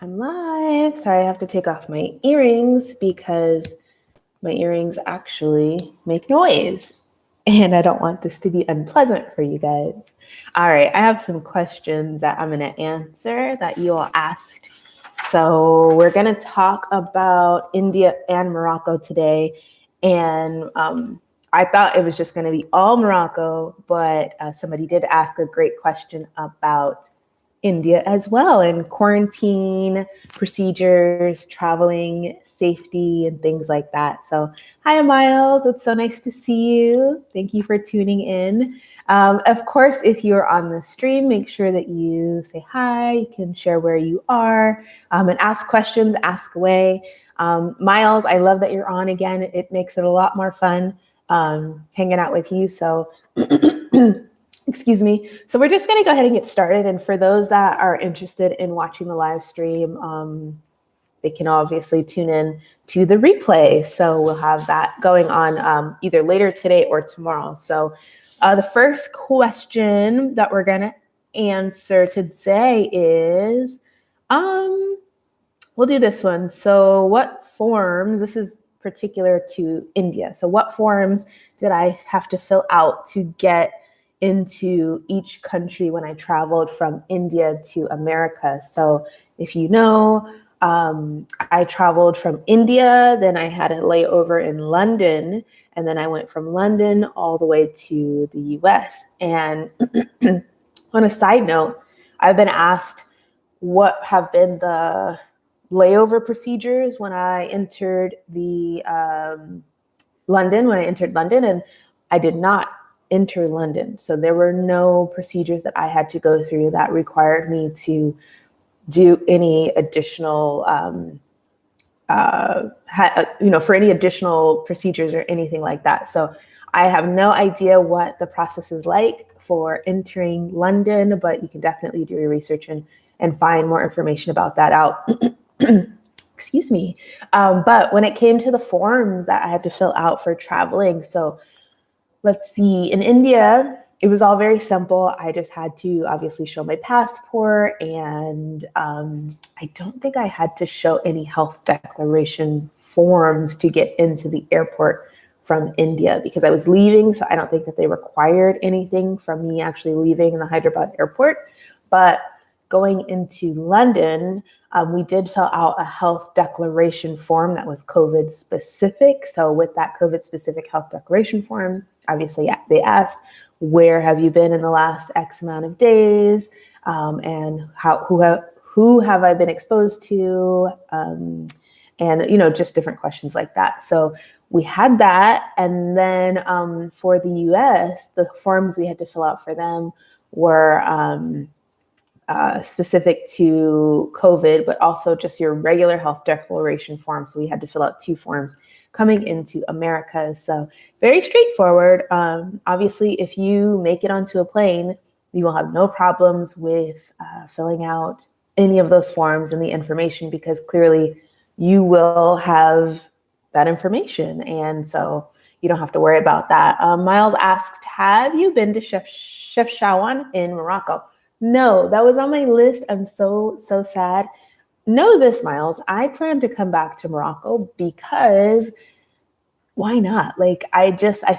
I'm live. Sorry, I have to take off my earrings because my earrings actually make noise. And I don't want this to be unpleasant for you guys. All right, I have some questions that I'm going to answer that you all asked. So we're going to talk about India and Morocco today. And I thought it was just going to be all Morocco, but somebody did ask a great question about India as well, and quarantine procedures, traveling, safety, and things like that. So, hi, Miles. It's so nice to see you. Thank you for tuning in. Of course, if you're on the stream, make sure that you say hi. You can share where you are and ask questions, ask away. Miles, I love that you're on again. It makes it a lot more fun hanging out with you. So, excuse me. So we're just going to go ahead and get started. And for those that are interested in watching the live stream, they can obviously tune in to the replay. So we'll have that going on either later today or tomorrow. So the first question that we're going to answer today is, we'll do this one. So what forms, this is particular to India. So what forms did I have to fill out to get into each country when I traveled from India to America? So if you know, I traveled from India, then I had a layover in London, and then I went from London all the way to the US. And on a side note, I've been asked what have been the layover procedures when I entered the London, and I did not enter London. So there were no procedures that I had to go through that required me to do any additional, for any additional procedures or anything like that. So I have no idea what the process is like for entering London, but you can definitely do your research and find more information about that out. Excuse me. But when it came to the forms that I had to fill out for traveling, so let's see, in India, it was all very simple. I just had to obviously show my passport, and I don't think I had to show any health declaration forms to get into the airport from India because I was leaving. So I don't think that they required anything from me actually leaving the Hyderabad airport. But going into London, we did fill out a health declaration form that was COVID specific. So with that COVID specific health declaration form, obviously they asked, where have you been in the last X amount of days? And who have I been exposed to? And, just different questions like that. So we had that. And then for the US, the forms we had to fill out for them were specific to COVID, but also just your regular health declaration form. So we had to fill out 2 forms coming into America. So very straightforward. Obviously, if you make it onto a plane, you will have no problems with filling out any of those forms and the information because clearly you will have that information. And so you don't have to worry about that. Miles asked, have you been to Chefchaouen in Morocco? No, that was on my list. I'm so sad. Know this, Miles, I plan to come back to Morocco because why not? Like, I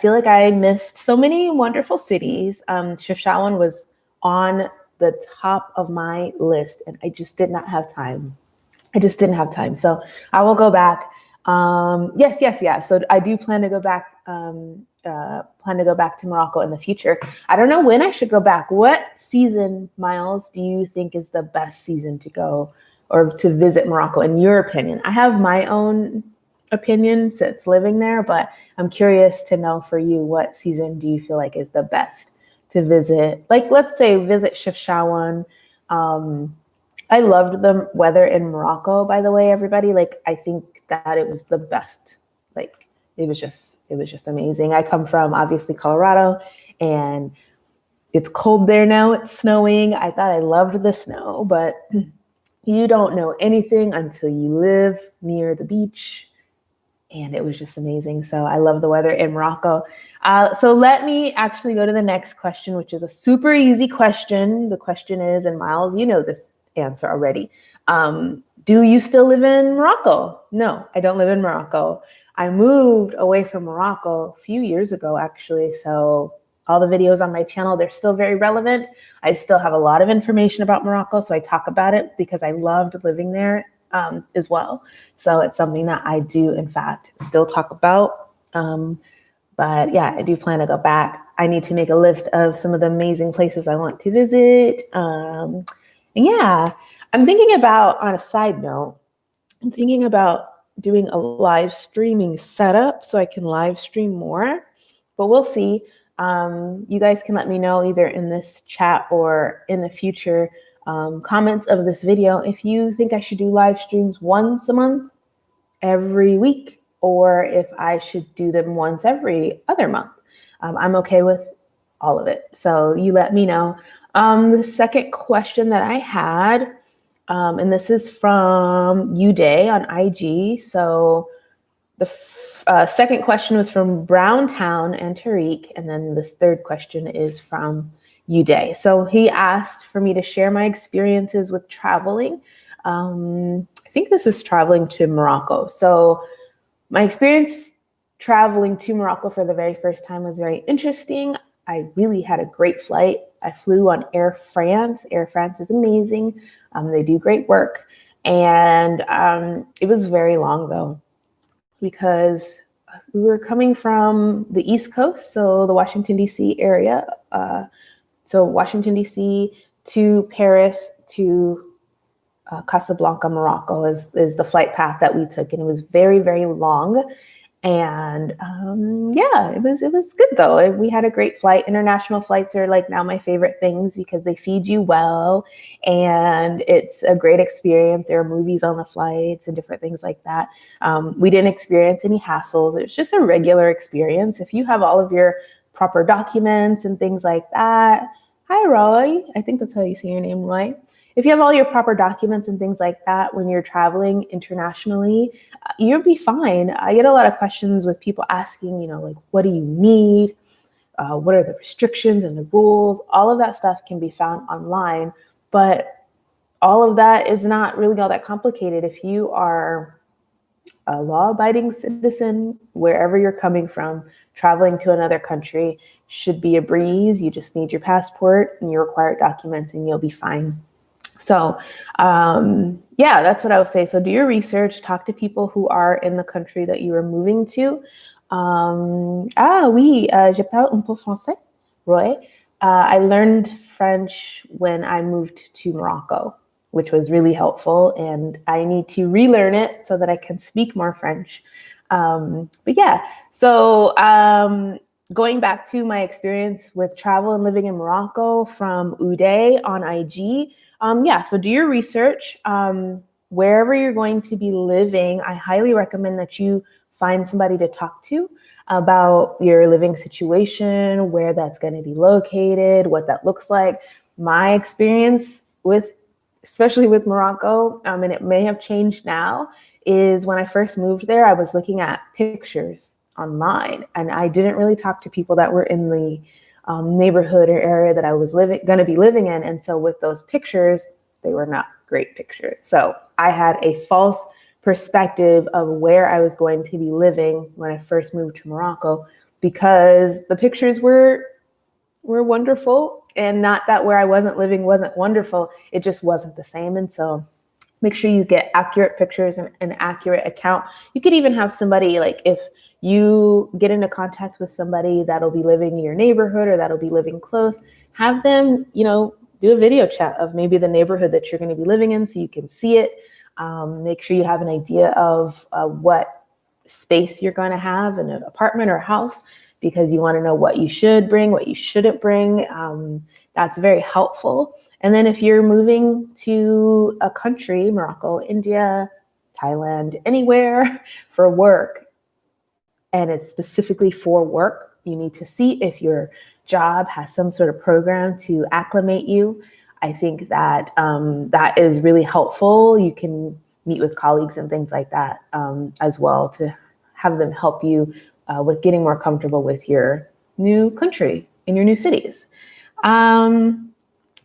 feel like I missed so many wonderful cities. Chefchaouen was on the top of my list and I just did not have time. So I will go back. Yes. So I do plan to go back, to Morocco in the future. I don't know when I should go back. What season, Miles, do you think is the best season to go or to visit Morocco in your opinion? I have my own opinion since living there, but I'm curious to know for you, what season do you feel like is the best to visit? Like, let's say visit Chefchaouen. I loved the weather in Morocco, by the way, everybody. Like, I think that it was the best. Like, it was just amazing. I come from obviously Colorado and it's cold there now. It's snowing. I thought I loved the snow, but you don't know anything until you live near the beach. And it was just amazing. So I love the weather in Morocco. So let me actually go to the next question, which is a super easy question. The question is, and Miles, you know this answer already. Do you still live in Morocco? No, I don't live in Morocco. I moved away from Morocco a few years ago, actually. So all the videos on my channel, they're still very relevant. I still have a lot of information about Morocco, so I talk about it because I loved living there as well. So it's something that I do, in fact, still talk about. But yeah, I do plan to go back. I need to make a list of some of the amazing places I want to visit. And yeah, I'm thinking about, on a side note, I'm thinking about doing a live streaming setup so I can live stream more, but we'll see. You guys can let me know either in this chat or in the future comments of this video if you think I should do live streams once a month, every week, or if I should do them once every other month. I'm okay with all of it. So you let me know. The second question that I had, and this is from Uday on IG. So the second question was from Browntown and Tariq. And then this third question is from Uday. So he asked for me to share my experiences with traveling. I think this is traveling to Morocco. So my experience traveling to Morocco for the very first time was very interesting. I really had a great flight. I flew on Air France. Air France is amazing. They do great work. And it was very long though, because we were coming from the East Coast, so the Washington, D.C. area. So Washington, D.C. to Paris to Casablanca, Morocco is the flight path that we took. And it was very, very long. And yeah, it was good though. We had a great flight. International flights are like now my favorite things because they feed you well and it's a great experience. There are movies on the flights and different things like that. We didn't experience any hassles. It was just a regular experience. If you have all of your proper documents and things like that. Hi, Roy. I think that's how you say your name, Roy. If you have all your proper documents and things like that when you're traveling internationally, you'll be fine. I get a lot of questions with people asking, like, what do you need? What are the restrictions and the rules? All of that stuff can be found online, but all of that is not really all that complicated. If you are a law-abiding citizen, wherever you're coming from, traveling to another country should be a breeze. You just need your passport and your required documents and you'll be fine. So yeah, that's what I would say. So do your research, talk to people who are in the country that you are moving to. Oui, je parle un peu français, Roy. I learned French when I moved to Morocco, which was really helpful. And I need to relearn it so that I can speak more French. But yeah, so going back to my experience with travel and living in Morocco from Uday on IG. Yeah, so do your research. Wherever you're going to be living, I highly recommend that you find somebody to talk to about your living situation, where that's going to be located, what that looks like. My experience especially with Morocco, and it may have changed now, is when I first moved there, I was looking at pictures online and I didn't really talk to people that were in the neighborhood or area that I was going to be living in. And so with those pictures, they were not great pictures. So I had a false perspective of where I was going to be living when I first moved to Morocco, because the pictures were wonderful, and not that where I wasn't living wasn't wonderful. It just wasn't the same. And so make sure you get accurate pictures and an accurate account. You could even have somebody, like if you get into contact with somebody that'll be living in your neighborhood or that'll be living close, have them, do a video chat of maybe the neighborhood that you're going to be living in so you can see it. Make sure you have an idea of what space you're going to have in an apartment or house, because you want to know what you should bring, what you shouldn't bring. That's very helpful. And then if you're moving to a country, Morocco, India, Thailand, anywhere for work, and it's specifically for work, you need to see if your job has some sort of program to acclimate you. I think that that is really helpful. You can meet with colleagues and things like that as well to have them help you with getting more comfortable with your new country in your new cities.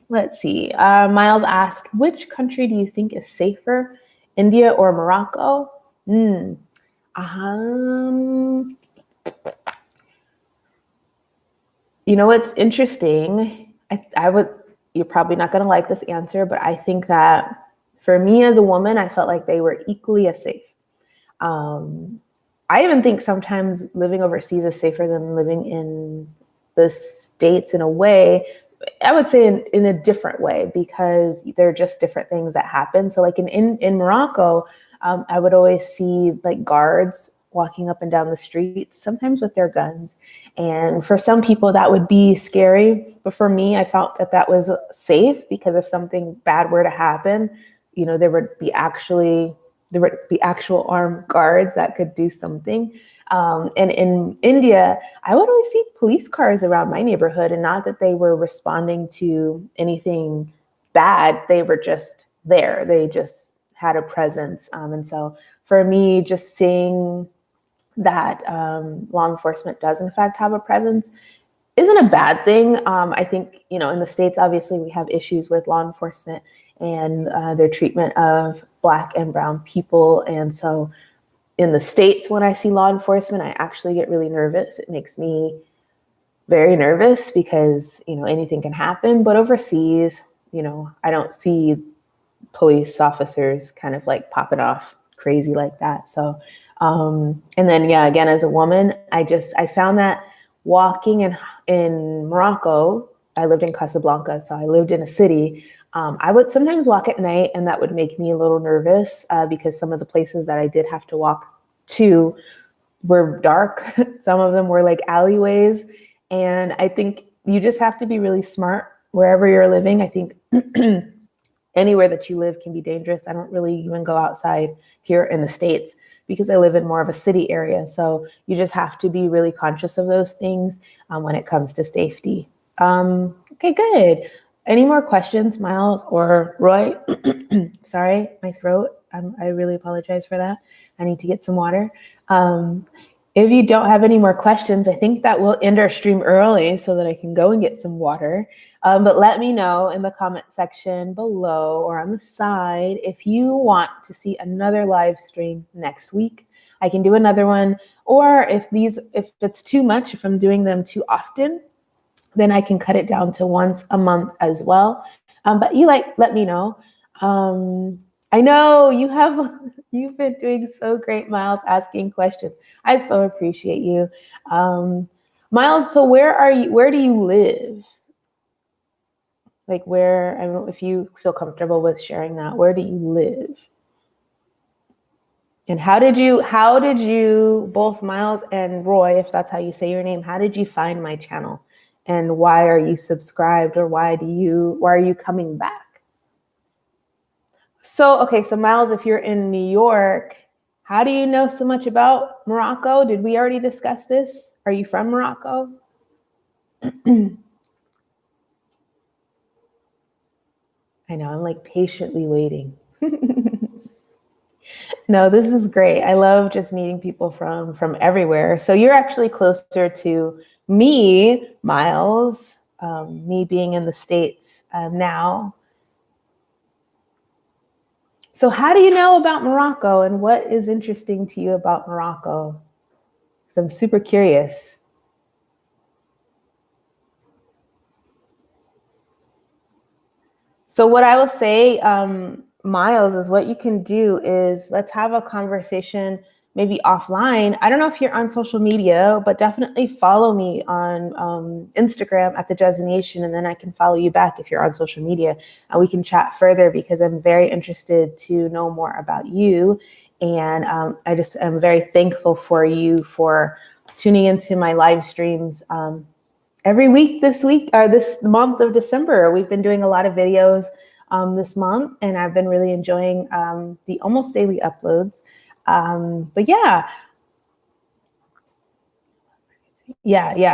Let's see. Miles asked, which country do you think is safer, India or Morocco? Um, you know what's interesting? You're probably not going to like this answer, but I think that for me as a woman, I felt like they were equally as safe. I even think sometimes living overseas is safer than living in the States in a way. I would say in a different way, because there are just different things that happen. So like in Morocco, I would always see like guards walking up and down the streets, sometimes with their guns. And for some people that would be scary. But for me, I felt that that was safe, because if something bad were to happen, you know, there would be actual armed guards that could do something. And in India, I would always see police cars around my neighborhood, and not that they were responding to anything bad. They were just there. They just had a presence. And so for me, just seeing that law enforcement does in fact have a presence isn't a bad thing. I think, you know, in the States, obviously we have issues with law enforcement and their treatment of Black and brown people. And so in the States, when I see law enforcement, I actually get really nervous. It makes me very nervous because, you know, anything can happen. But overseas, you know, I don't see police officers kind of like popping off crazy like that. So, and then, yeah, again, as a woman, I found that walking in Morocco, I lived in Casablanca, so I lived in a city. I would sometimes walk at night, and that would make me a little nervous because some of the places that I did have to walk to were dark. Some of them were like alleyways. And I think you just have to be really smart wherever you're living. I think anywhere that you live can be dangerous. I don't really even go outside here in the States because I live in more of a city area. So you just have to be really conscious of those things when it comes to safety. Okay, good. Any more questions, Miles or Roy? Sorry, my throat. I really apologize for that. I need to get some water. If you don't have any more questions, I think that we'll end our stream early so that I can go and get some water. But let me know in the comment section below or on the side if you want to see another live stream next week. I can do another one, or if it's too much, if I'm doing them too often, then I can cut it down to once a month as well. But let me know. I know you've been doing so great, Miles, asking questions. I so appreciate you. Miles, so where do you live? Like I don't know if you feel comfortable with sharing that. Where do you live? And how did you, both Miles and Roy, if that's how you say your name, how did you find my channel? And why are you subscribed, or why are you coming back? So, okay, so Miles, if you're in New York, how do you know so much about Morocco? Did we already discuss this? Are you from Morocco? I know, I'm like patiently waiting. No, this is great. I love just meeting people from everywhere. So you're actually closer to me, Miles, me being in the States now. So how do you know about Morocco, and what is interesting to you about Morocco? Because I'm super curious. So what I will say, Miles, is what you can do is let's have a conversation maybe offline. I don't know if you're on social media, but definitely follow me on Instagram at the Jazzy Nation, and then I can follow you back if you're on social media, and we can chat further because I'm very interested to know more about you. And I just am very thankful for you for tuning into my live streams every week this month of December. We've been doing a lot of videos this month, and I've been really enjoying the almost daily uploads. But yeah,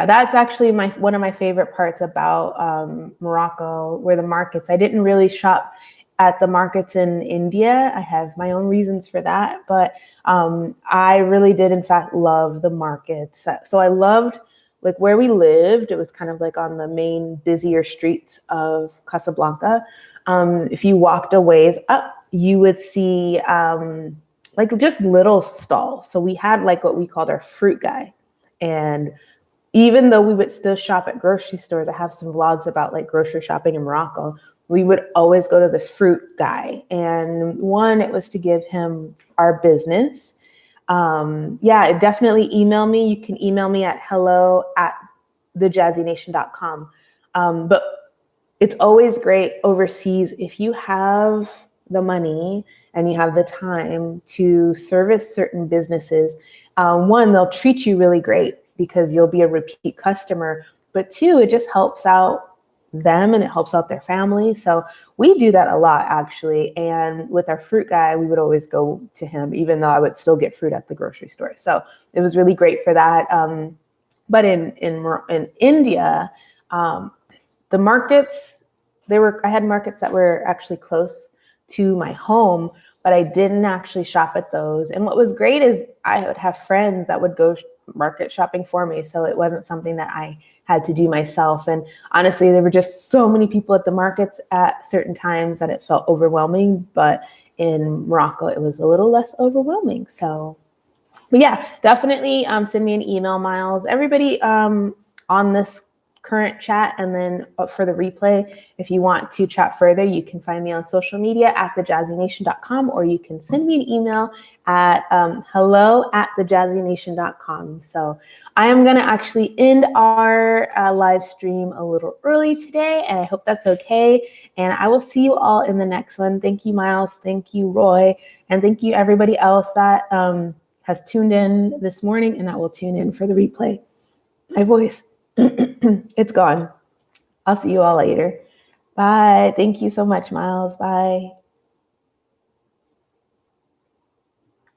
that's actually one of my favorite parts about Morocco, were the markets. I didn't really shop at the markets in India. I have my own reasons for that, but I really did in fact love the markets. So I loved like where we lived, it was kind of like on the main busier streets of Casablanca. If you walked a ways up, you would see like just little stalls. So we had like what we called our fruit guy. And even though we would still shop at grocery stores, I have some vlogs about like grocery shopping in Morocco. We would always go to this fruit guy. And one, it was to give him our business. Yeah, definitely email me. You can email me at hello@thejazzynation.com. But it's always great overseas if you have the money and you have the time to service certain businesses. One, they'll treat you really great because you'll be a repeat customer. But two, it just helps out them and it helps out their family. So we do that a lot, actually. And with our fruit guy, we would always go to him, even though I would still get fruit at the grocery store. So it was really great for that. But in India, the markets, I had markets that were actually close to my home, but I didn't actually shop at those. And what was great is I would have friends that would go market shopping for me. So it wasn't something that I had to do myself. And honestly, there were just so many people at the markets at certain times that it felt overwhelming. But in Morocco, it was a little less overwhelming. So, but yeah, definitely send me an email, Miles. Everybody on this current chat, and then for the replay, if you want to chat further, you can find me on social media at thejazzynation.com, or you can send me an email at hello@thejazzynation.com. So I am going to actually end our live stream a little early today, and I hope that's okay. And I will see you all in the next one. Thank you, Miles. Thank you, Roy. And thank you, everybody else that has tuned in this morning and that will tune in for the replay. My voice. It's gone. I'll see you all later. Bye. Thank you so much, Miles. Bye.